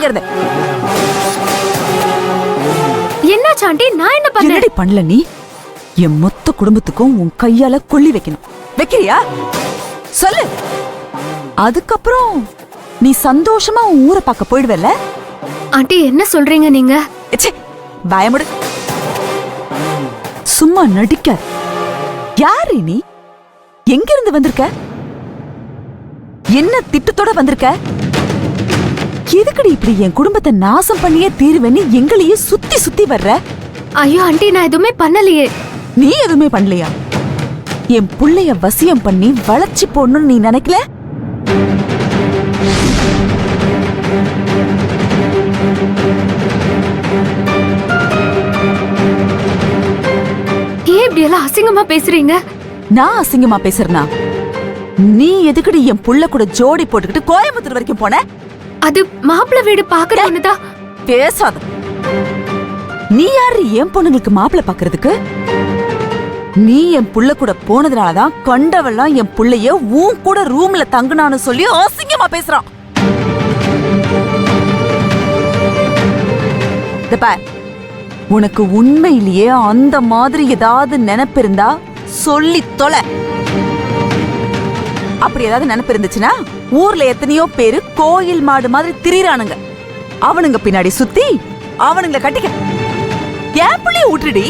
இங்க இருந்து. என்னாச்சு ஆண்டி? நான் என்ன பண்ணேன்? என்னடி பண்ணல நீ? என் மொத்த குடும்பத்துக்கும் உன் கையால கொள்ளி வைக்கணும். வைக்கிறியா? சொல்லு. அதுக்கப்புறம் நீ சந்தோஷமா உன் ஊரை பார்க்க போயிடுவல. ஆண்டி என்ன சொல்றீங்க நீங்க? பயமுடு. சும்மா நடிக்க. யாரு நீ? எங்க இருந்து வந்திருக்க? என்ன திட்டத்தோட வந்திருக்க? எதுக்கடி இப்படி என் குடும்பத்தை நாசம் பண்ணியே தீருவேன்னு எங்களையே சுத்தி சுத்தி வர்ற? ஐயோ ஆண்டி, நான் எதுவுமே பண்ணலையே. நீ எதுவுமே பண்ணலையா? என் புள்ளைய வசியம் பண்ணி வளர்ச்சி போடணும்னு நீ நினைக்கல? ஏன் இப்படி எல்லாம் அசிங்கமா பேசுறீங்க? நான் அசிங்கமா பேசுறனா? நீ எதுக்கடி என் புள்ள கூட ஜோடி போட்டுக்கிட்டு கோயம்புத்தூர் வரைக்கும் போன? அது மாப்பிள்ளை வீடு பாக்குறதுதான். பேசாத. நீ யாரு என் பொண்ணுங்களுக்கு மாப்பிள்ளை பாக்குறதுக்கு? நீ என் புள்ள கூட போனதுனாலதான் கண்டவெல்லாம் என் புள்ளைய உன் கூட ரூம்ல தங்குனான்னு சொல்லி அசிங்கமா பேசுறான். உனக்கு உண்மையிலேயே அந்த மாதிரி ஏதாவது நினைப்பு இருந்தா சொல்லி தொலை. அப்படி ஏதாவது நினைப்பு இருந்துச்சுன்னா ஊர்ல எத்தனையோ பேரு கோயில் மாடு மாதிரி திரிறானுங்க. அவனுங்க பின்னாடி சுத்தி அவனுங்களை கட்டிக்க. ஏன் புள்ளைய விட்டுடி.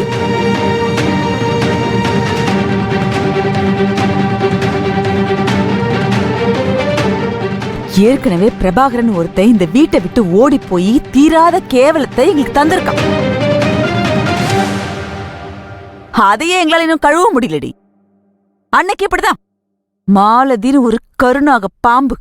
ஏற்கனவே பிரபாகரன் ஒருத்தன் இந்த வீட்டை விட்டு ஓடி போய் தீராத கேவலத்தை எங்களுக்கு தந்திருக்கான். அதையே எங்களால இன்னும் கழுவ முடியலடி. அன்னைக்கு இப்படிதான் மாலதின்னு ஒரு கருணாக பாம்பு